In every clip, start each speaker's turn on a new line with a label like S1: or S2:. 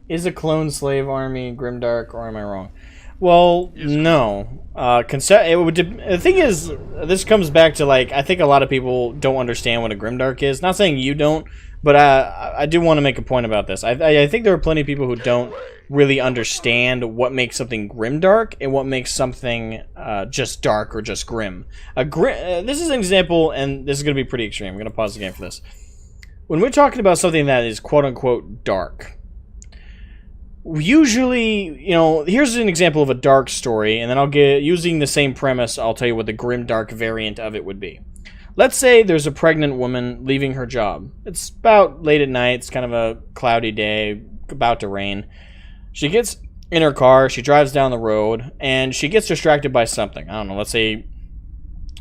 S1: Is a clone slave army Grimdark, or am I wrong? Well, no. The thing is, this comes back to, like, I think a lot of people don't understand what a Grimdark is. Not saying you don't, but I do want to make a point about this. I think there are plenty of people who don't really understand what makes something Grimdark and what makes something just dark or just grim. This is an example, and this is going to be pretty extreme. I'm going to pause the game for this. When we're talking about something that is quote-unquote dark, usually, you know, here's an example of a dark story, and then using the same premise, I'll tell you what the grimdark variant of it would be. Let's say there's a pregnant woman leaving her job. It's about late at night, it's kind of a cloudy day, about to rain. She gets in her car, she drives down the road, and she gets distracted by something. I don't know, let's say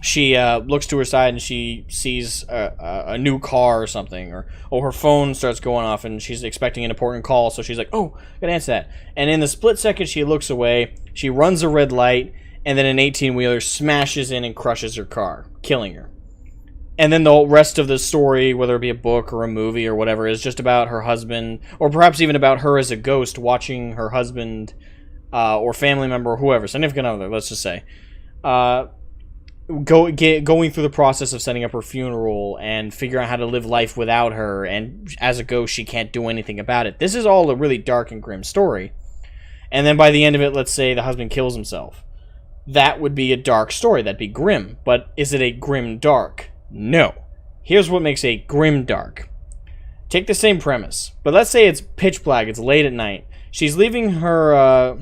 S1: she looks to her side and she sees a new car or something, or her phone starts going off and she's expecting an important call, so she's like, oh, gotta answer that. And in the split second she looks away, she runs a red light, and then an 18-wheeler smashes in and crushes her car, killing her. And then the rest of the story, whether it be a book or a movie or whatever, is just about her husband, or perhaps even about her as a ghost watching her husband or family member or whoever, significant other, let's just say, going through the process of setting up her funeral and figuring out how to live life without her, and as a ghost she can't do anything about it. This is all a really dark and grim story. And then by the end of it, let's say the husband kills himself. That would be a dark story. That'd be grim. But is it a grim dark? No. Here's what makes a grim dark. Take the same premise, but let's say it's pitch black, it's late at night. She's leaving her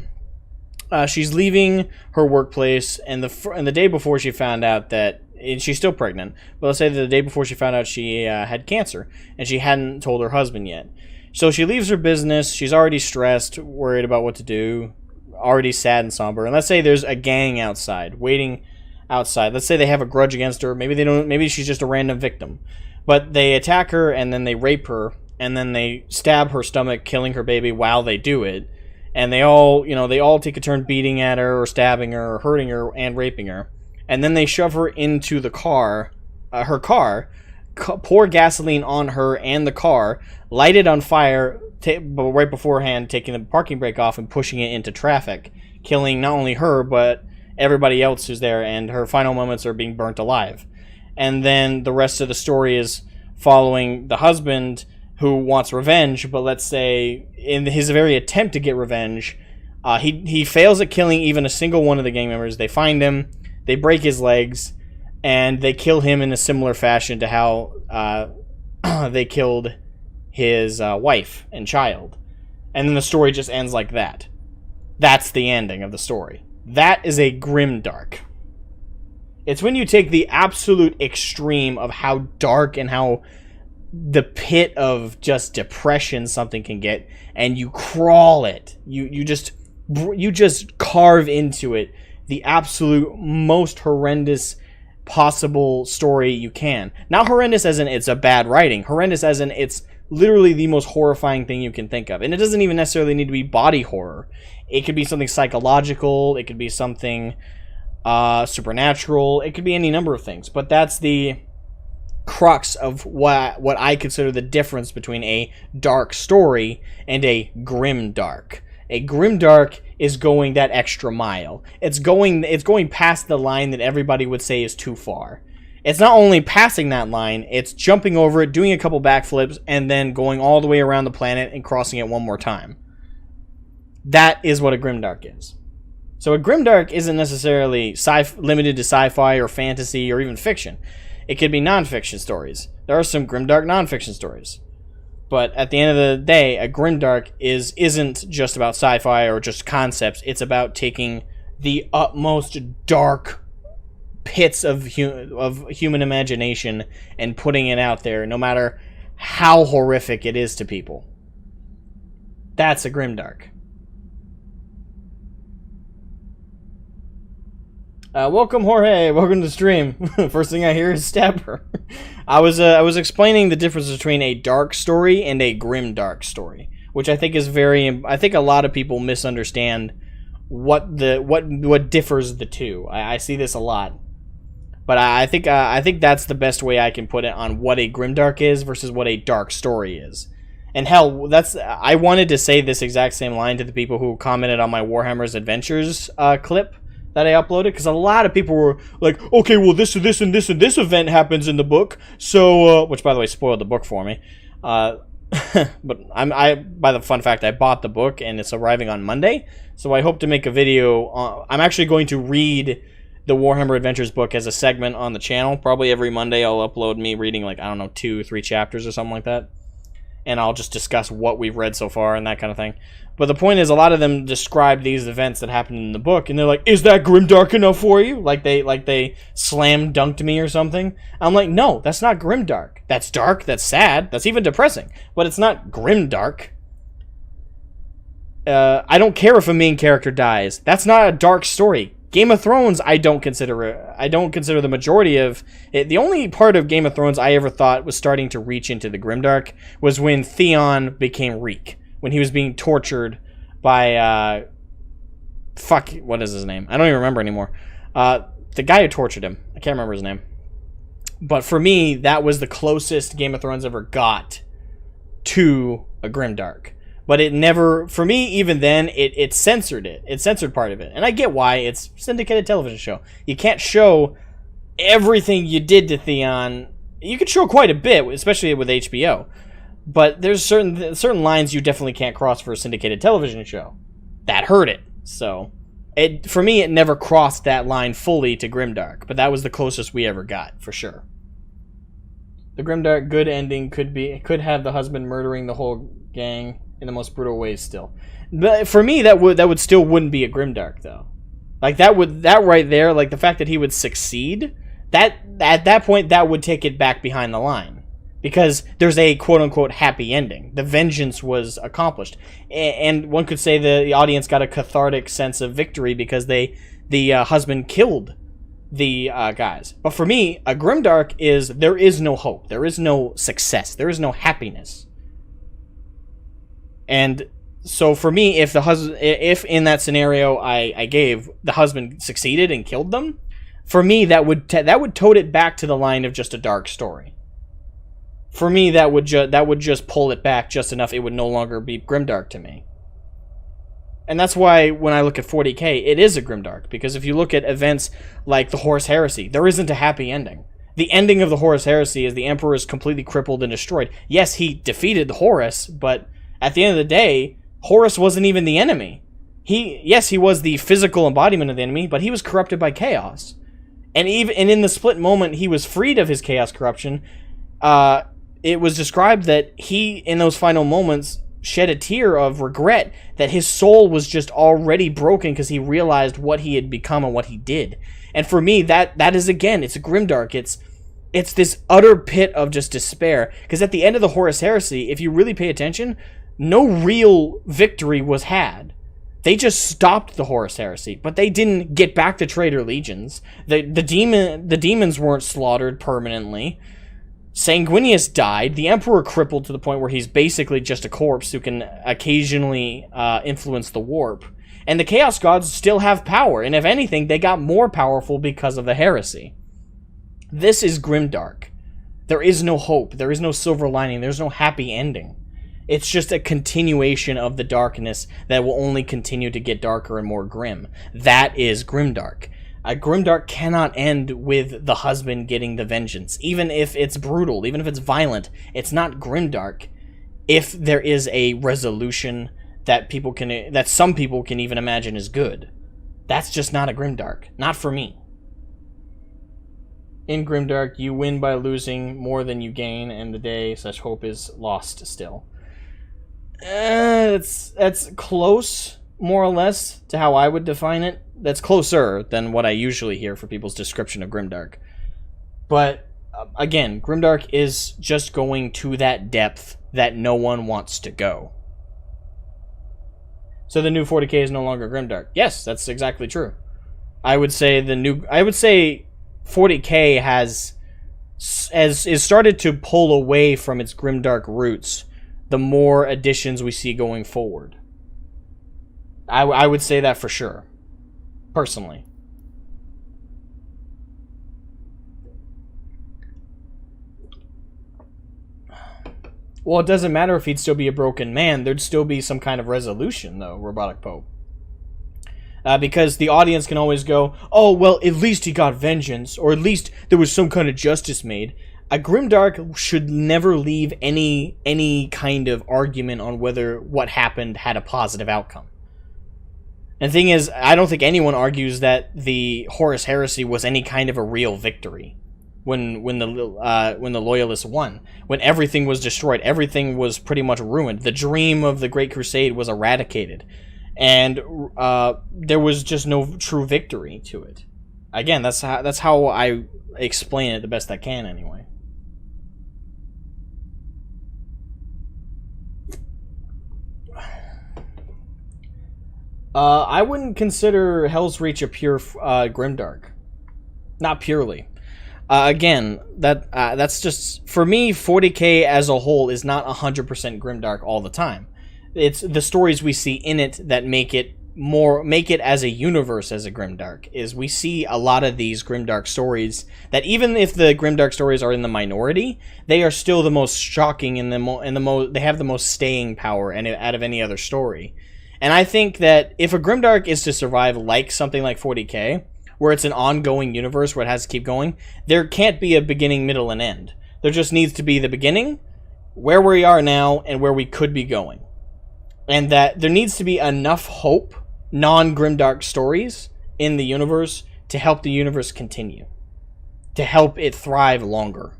S1: workplace, and the day before she found out that, and she's still pregnant, but let's say that the day before she found out she had cancer, and she hadn't told her husband yet. So she leaves her business, she's already stressed, worried about what to do, already sad and somber, and let's say there's a gang outside, waiting outside. Let's say they have a grudge against her, maybe she's just a random victim. But they attack her, and then they rape her, and then they stab her stomach, killing her baby while they do it. And they all take a turn beating at her, or stabbing her, or hurting her, and raping her. And then they shove her into the car, pour gasoline on her and the car, light it on fire, but right beforehand taking the parking brake off and pushing it into traffic, killing not only her, but everybody else who's there, and her final moments are being burnt alive. And then the rest of the story is following the husband who wants revenge, but let's say in his very attempt to get revenge, he fails at killing even a single one of the gang members. They find him, they break his legs, and they kill him in a similar fashion to how they killed his wife and child. And then the story just ends like that. That's the ending of the story. That is a grimdark. It's when you take the absolute extreme of how dark and how the pit of just depression something can get, and you crawl it. You just carve into it the absolute most horrendous possible story you can. Not horrendous as in it's a bad writing. Horrendous as in it's literally the most horrifying thing you can think of. And it doesn't even necessarily need to be body horror. It could be something psychological. It could be something supernatural. It could be any number of things. But that's the crux of what I consider the difference between a dark story and a grim dark. A grim dark is going that extra mile. It's going past the line that everybody would say is too far. It's not only passing that line, it's jumping over it, doing a couple backflips, and then going all the way around the planet and crossing it one more time. That is what a grimdark is. So a grimdark isn't necessarily limited to sci-fi or fantasy or even fiction. It could be non-fiction stories. There are some grimdark non-fiction stories. But at the end of the day, a grimdark isn't just about sci-fi or just concepts. It's about taking the utmost dark pits of human imagination and putting it out there, no matter how horrific it is to people. That's a grimdark. Welcome, Jorge. Welcome to the stream. First thing I hear is stab her. I was explaining the difference between a dark story and a grim dark story, which I think is I think a lot of people misunderstand what differs the two. I see this a lot, but I think that's the best way I can put it on what a grimdark is versus what a dark story is. And hell, I wanted to say this exact same line to the people who commented on my Warhammer's Adventures clip that I uploaded, because a lot of people were like, okay, well, this and this and this and this event happens in the book, so, which, by the way, spoiled the book for me. But by the fun fact, I bought the book, and it's arriving on Monday, so I hope to make a video. I'm actually going to read the Warhammer Adventures book as a segment on the channel. Probably every Monday I'll upload me reading, like, I don't know, 2-3 chapters or something like that. And I'll just discuss what we've read so far and that kind of thing. But the point is, a lot of them describe these events that happened in the book, and they're like, is that grimdark enough for you? Like they slam dunked me or something. I'm like, no, that's not grimdark. That's dark, that's sad, that's even depressing. But it's not grimdark. I don't care if a main character dies. That's not a dark story. Game of Thrones, I don't consider the majority of it. The only part of Game of Thrones I ever thought was starting to reach into the grimdark was when Theon became Reek, when he was being tortured by what is his name? I don't even remember anymore. The guy who tortured him. I can't remember his name. But for me, that was the closest Game of Thrones ever got to a grimdark. But it never, for me, even then, it censored it. It censored part of it. And I get why. It's a syndicated television show. You can't show everything you did to Theon. You could show quite a bit, especially with HBO. But there's certain lines you definitely can't cross for a syndicated television show. That hurt it. So, for me, it never crossed that line fully to grimdark. But that was the closest we ever got, for sure. The grimdark good ending could have the husband murdering the whole gang in the most brutal ways still. But for me, that would still wouldn't be a grimdark, though. Like, that right there, like the fact that he would succeed, that at that point, that would take it back behind the line. Because there's a quote-unquote happy ending. The vengeance was accomplished. And one could say the audience got a cathartic sense of victory because the husband killed the guys. But for me, a grimdark is, there is no hope. There is no success. There is no happiness. And so for me, if in that scenario I gave, the husband succeeded and killed them, for me that would tote it back to the line of just a dark story. For me, that would just pull it back just enough. It would no longer be grimdark to me. And that's why when I look at 40K, it is a grimdark, because if you look at events like the Horus Heresy, there isn't a happy ending. The ending of the Horus Heresy is the Emperor is completely crippled and destroyed. Yes, he defeated Horus, but at the end of the day, Horus wasn't even the enemy. He was the physical embodiment of the enemy, but he was corrupted by chaos. And in the split moment he was freed of his chaos corruption, it was described that he, in those final moments, shed a tear of regret that his soul was just already broken because he realized what he had become and what he did. And for me, that is, again, it's a grimdark. It's this utter pit of just despair. Because at the end of the Horus Heresy, if you really pay attention, no real victory was had. They just stopped the Horus Heresy, but they didn't get back the traitor legions. The demons weren't slaughtered permanently. Sanguinius died. The Emperor crippled to the point where he's basically just a corpse who can occasionally influence the warp. And the Chaos Gods still have power, and if anything, they got more powerful because of the heresy. This is grimdark. There is no hope. There is no silver lining. There's no happy ending. It's just a continuation of the darkness that will only continue to get darker and more grim. That is grimdark. A grimdark cannot end with the husband getting the vengeance. Even if it's brutal, even if it's violent, it's not grimdark if there is a resolution that some people can even imagine is good. That's just not a grimdark. Not for me. In grimdark, you win by losing more than you gain, and the day such hope is lost still. That's close, more or less, to how I would define it. That's closer than what I usually hear for people's description of grimdark. But, again, grimdark is just going to that depth that no one wants to go. So the new 40K is no longer grimdark. Yes, that's exactly true. I would say 40K has started to pull away from its grimdark roots the more additions we see going forward. I would say that for sure. Personally. Well, it doesn't matter if he'd still be a broken man. There'd still be some kind of resolution, though, Robotic Pope. Because the audience can always go, oh, well, at least he got vengeance, or at least there was some kind of justice made. A Grimdark should never leave any kind of argument on whether what happened had a positive outcome. And the thing is, I don't think anyone argues that the Horus Heresy was any kind of a real victory when the Loyalists won. When everything was destroyed, everything was pretty much ruined. The dream of the Great Crusade was eradicated. And there was just no true victory to it. Again, that's how I explain it the best I can, anyway. I wouldn't consider Hell's Reach a pure Grimdark. Not purely. Again, that's just... For me, 40k as a whole is not 100% Grimdark all the time. It's the stories we see in it that make it as a universe as a Grimdark. Is we see a lot of these Grimdark stories that even if the Grimdark stories are in the minority, they are still the most shocking and they have the most staying power out of any other story. And I think that if a Grimdark is to survive like something like 40k, where it's an ongoing universe where it has to keep going, there can't be a beginning, middle, and end. There just needs to be the beginning, where we are now, and where we could be going. And that there needs to be enough hope, non-Grimdark stories in the universe to help the universe continue. To help it thrive longer.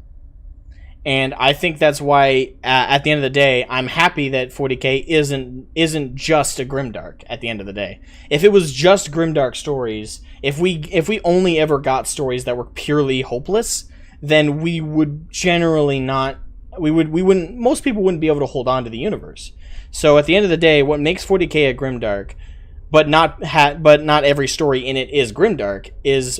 S1: And I think that's why, at the end of the day, I'm happy that 40k isn't just a Grimdark at the end of the day. If it was just Grimdark stories, if we only ever got stories that were purely hopeless, then we would generally not... most people wouldn't be able to hold on to the universe. So at the end of the day, what makes 40k a Grimdark, but not every story in it is Grimdark, is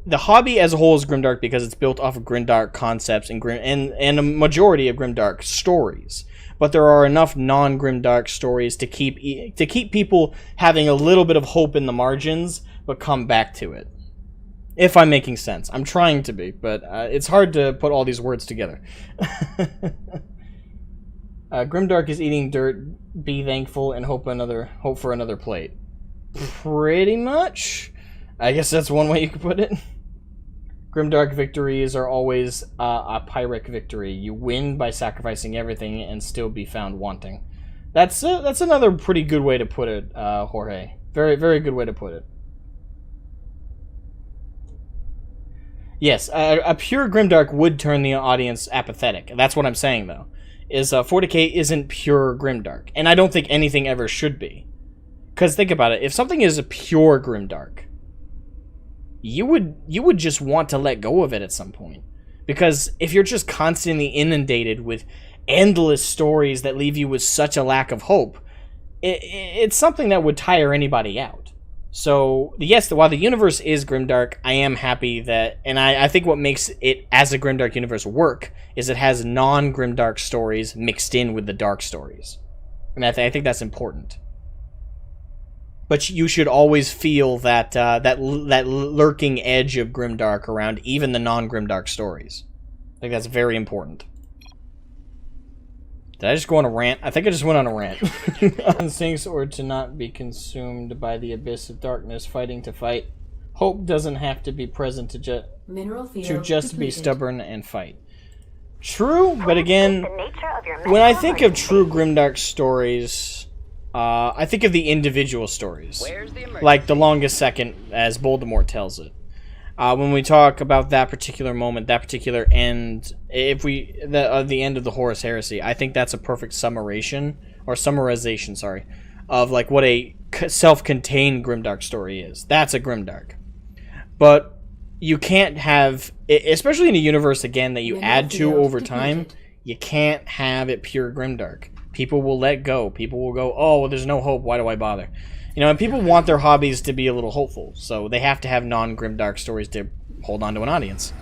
S1: the hobby as a whole is Grimdark because it's built off of Grimdark concepts and a majority of Grimdark stories. But there are enough non-Grimdark stories to keep people having a little bit of hope in the margins, but come back to it. If I'm making sense. I'm trying to be, but it's hard to put all these words together. Grimdark is eating dirt, be thankful, and hope for another plate. Pretty much. I guess that's one way you could put it. Grimdark victories are always a Pyrrhic victory. You win by sacrificing everything and still be found wanting. That's another pretty good way to put it, Jorge. Very, very good way to put it. Yes, a pure Grimdark would turn the audience apathetic. That's what I'm saying, though. Is 40k isn't pure Grimdark. And I don't think anything ever should be. Because think about it. If something is a pure Grimdark, you would just want to let go of it at some point. Because if you're just constantly inundated with endless stories that leave you with such a lack of hope, it's something that would tire anybody out. So, yes, while the universe is Grimdark, I am happy that... And I think what makes it, as a Grimdark universe, work is it has non-Grimdark stories mixed in with the dark stories. And I think that's important. But you should always feel that lurking edge of Grimdark around even the non-Grimdark stories. I think that's very important. Did I just go on a rant? I think I just went on a rant. Instincts or to not be consumed by the abyss of darkness, fighting to fight. Hope doesn't have to be present to just be stubborn and fight. True, but again, when I think of true Grimdark stories, I think of the individual stories. Like The Longest Second, as Voldemort tells it. When we talk about that particular moment, that particular end, the end of the Horus Heresy, I think that's a perfect summarization, of like what a self-contained Grimdark story is. That's a Grimdark. But you can't have, especially in a universe again that you add to over time, you can't have it pure Grimdark. People will let go. People will go, oh, well, there's no hope. Why do I bother? You know, and people want their hobbies to be a little hopeful, so they have to have non-Grimdark stories to hold on to an audience.